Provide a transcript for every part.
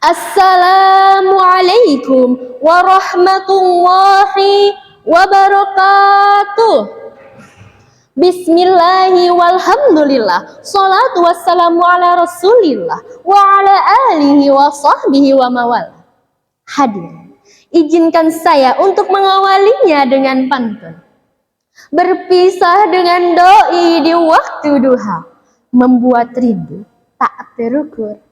Assalamualaikum warahmatullahi wabarakatuh. Bismillahi walhamdulillah. Salatu wassalamu ala rasulillah wa ala alihi wa sahbihi wa mawala. Hadirin, izinkan saya untuk mengawalinya dengan pantun. Berpisah dengan doi di waktu duha, membuat rindu tak terukur.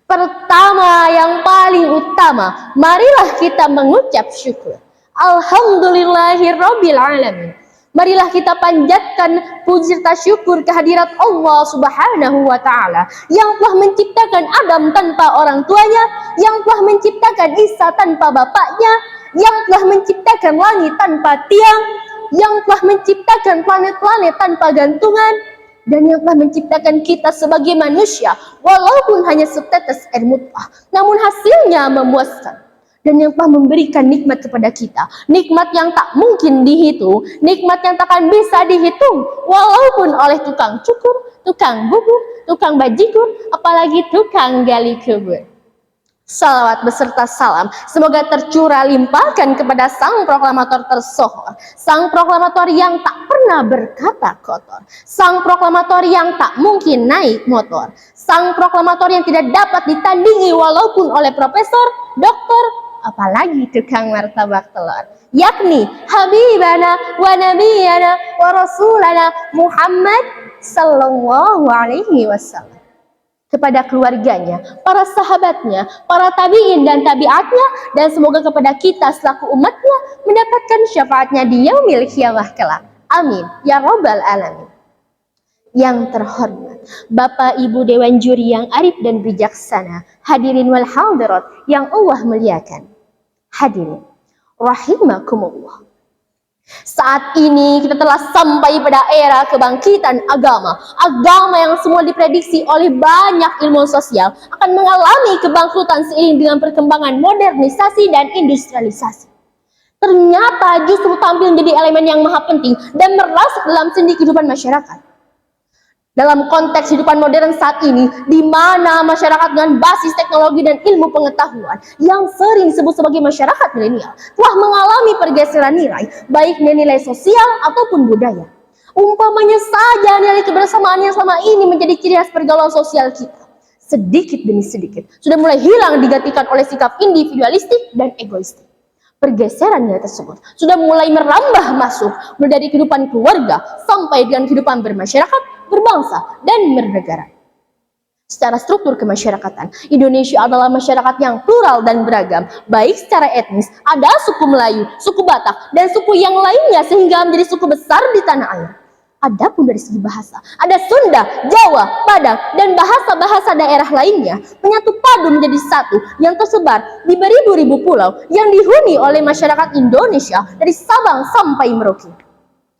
Pertama yang paling utama, marilah kita mengucap syukur. Alhamdulillahirabbil alamin. Marilah kita panjatkan puji serta syukur kehadirat Allah Subhanahu wa taala yang telah menciptakan Adam tanpa orang tuanya, yang telah menciptakan Isa tanpa bapaknya, yang telah menciptakan langit tanpa tiang, yang telah menciptakan planet-planet tanpa gantungan, dan yang telah menciptakan kita sebagai manusia walaupun hanya setetes air mutfah, namun hasilnya memuaskan. Dan yang telah memberikan nikmat kepada kita, nikmat yang tak mungkin dihitung, nikmat yang tak akan bisa dihitung walaupun oleh tukang cukur, tukang bubur, tukang bajigur, apalagi tukang gali kubur. Salawat beserta salam semoga tercurah limpahkan kepada sang proklamator tersohor, sang proklamator yang tak pernah berkata kotor, sang proklamator yang tak mungkin naik motor, sang proklamator yang tidak dapat ditandingi walaupun oleh profesor, doktor, apalagi tukang martabak telur, yakni Habibana wa Nabiyana wa Rasulana Muhammad sallallahu alaihi wasallam. Kepada keluarganya, para sahabatnya, para tabi'in dan tabi'atnya, dan semoga kepada kita selaku umatnya mendapatkan syafaatnya di yaumil qiyamah kelak. Amin ya rabbal alamin. Yang terhormat Bapak Ibu Dewan Juri yang arif dan bijaksana, hadirin wal hadirat yang Allah muliakan. Hadirin rahimakumullah. Saat ini kita telah sampai pada era kebangkitan agama. Agama yang semula diprediksi oleh banyak ilmuwan sosial akan mengalami kebangkrutan seiring dengan perkembangan modernisasi dan industrialisasi. Ternyata justru tampil menjadi elemen yang maha penting dan merasuk dalam sendi kehidupan masyarakat. Dalam konteks kehidupan modern saat ini, di mana masyarakat dengan basis teknologi dan ilmu pengetahuan yang sering disebut sebagai masyarakat milenial telah mengalami pergeseran nilai, baik nilai sosial ataupun budaya. Umpamanya saja nilai kebersamaan yang selama ini menjadi ciri khas pergaulan sosial kita, sedikit demi sedikit sudah mulai hilang digantikan oleh sikap individualistik dan egoistik. Pergeseran nilai tersebut sudah mulai merambah masuk mulai dari kehidupan keluarga sampai dengan kehidupan bermasyarakat, berbangsa, dan bernegara. Secara struktur kemasyarakatan, Indonesia adalah masyarakat yang plural dan beragam, baik secara etnis, ada suku Melayu, suku Batak, dan suku yang lainnya sehingga menjadi suku besar di tanah air. Adapun dari segi bahasa, ada Sunda, Jawa, Padang, dan bahasa-bahasa daerah lainnya menyatu padu menjadi satu yang tersebar di beribu-ribu pulau yang dihuni oleh masyarakat Indonesia dari Sabang sampai Merauke.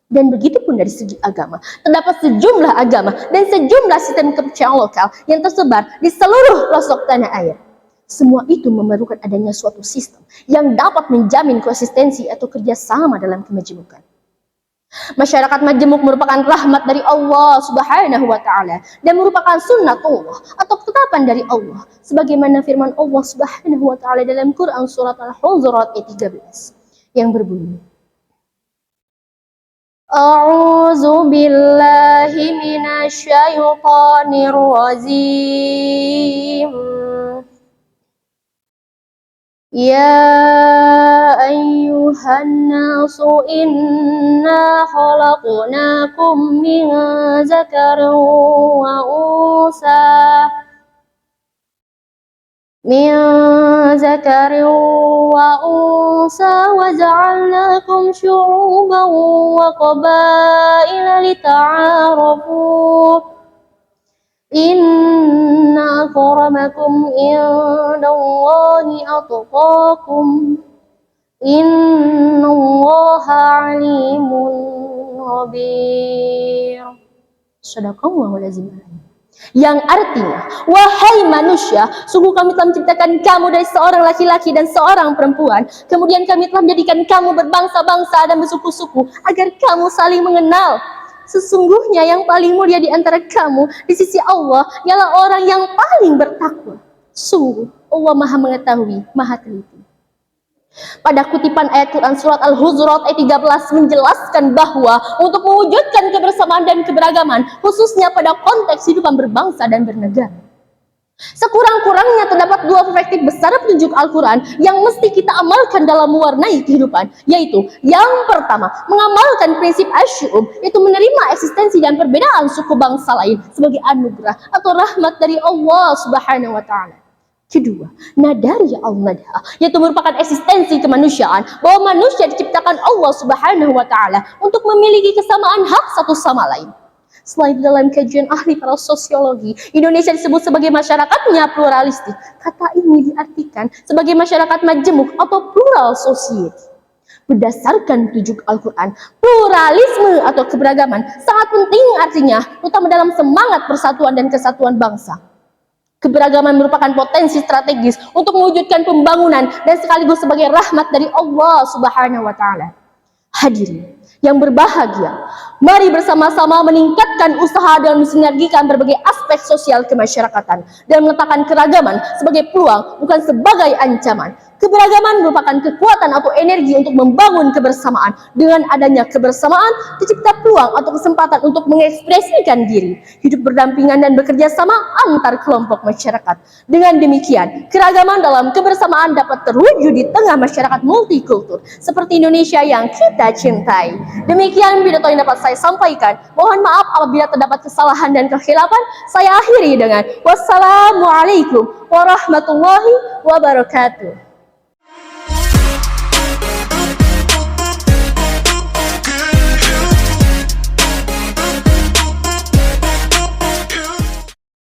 Dan begitu pun dari segi agama, terdapat sejumlah agama dan sejumlah sistem kepercayaan lokal yang tersebar di seluruh pelosok tanah air. Semua itu memerlukan adanya suatu sistem yang dapat menjamin konsistensi atau kerjasama dalam kemajemukan. Masyarakat majemuk merupakan rahmat dari Allah Subhanahu wa taala dan merupakan sunnatullah atau ketetapan dari Allah sebagaimana firman Allah Subhanahu wa taala dalam Quran surat Al-Hujurat ayat 13 yang berbunyi, A'udzu billahi minasyaitonir rajim. Ya ayyuhan nasu inna khalaqnakum min zakarin wa unsa wa ja'alnakum syu'uban wa qabaila lita'arafu. Inna akramakum indallahi atqakum. Innallaha alimun khabir. Shadaqallahul azim. Yang artinya, wahai manusia, sungguh kami telah menciptakan kamu dari seorang laki-laki dan seorang perempuan. Kemudian kami telah menjadikan kamu berbangsa-bangsa dan bersuku-suku agar kamu saling mengenal. Sesungguhnya yang paling mulia di antara kamu di sisi Allah ialah orang yang paling bertakwa. Sungguh Allah Maha mengetahui, Maha teliti. Pada kutipan ayat Quran surat Al-Hujurat ayat 13 menjelaskan bahwa untuk mewujudkan kebersamaan dan keberagaman, khususnya pada konteks kehidupan berbangsa dan bernegara, sekurang-kurangnya terdapat dua perspektif besar petunjuk Al-Quran yang mesti kita amalkan dalam mewarnai kehidupan, yaitu yang pertama, mengamalkan prinsip asy'um, yaitu menerima eksistensi dan perbedaan suku bangsa lain sebagai anugerah atau rahmat dari Allah Subhanahu wa Ta'ala. Kedua, nadari al-nadha, yaitu merupakan eksistensi kemanusiaan, bahwa manusia diciptakan Allah Subhanahu wa Ta'ala untuk memiliki kesamaan hak satu sama lain. Selain dalam kajian ahli para sosiologi, Indonesia disebut sebagai masyarakatnya pluralistik. Kata ini diartikan sebagai masyarakat majemuk atau plural society. Berdasarkan petunjuk Al-Quran, pluralisme atau keberagaman sangat penting artinya, terutama dalam semangat persatuan dan kesatuan bangsa. Keberagaman merupakan potensi strategis untuk mewujudkan pembangunan dan sekaligus sebagai rahmat dari Allah Subhanahu wa Ta'ala. Hadirin yang berbahagia, mari bersama-sama meningkatkan usaha dan mensinergikan berbagai aspek sosial kemasyarakatan dan meletakkan keragaman sebagai peluang, bukan sebagai ancaman. Keberagaman merupakan kekuatan atau energi untuk membangun kebersamaan. Dengan adanya kebersamaan, tercipta peluang atau kesempatan untuk mengekspresikan diri, hidup berdampingan dan bekerja sama antar kelompok masyarakat. Dengan demikian, keragaman dalam kebersamaan dapat terwujud di tengah masyarakat multikultur seperti Indonesia yang kita cintai. Demikian pidato yang dapat saya sampaikan. Mohon maaf apabila terdapat kesalahan dan kekhilafan. Saya akhiri dengan wassalamualaikum warahmatullahi wabarakatuh.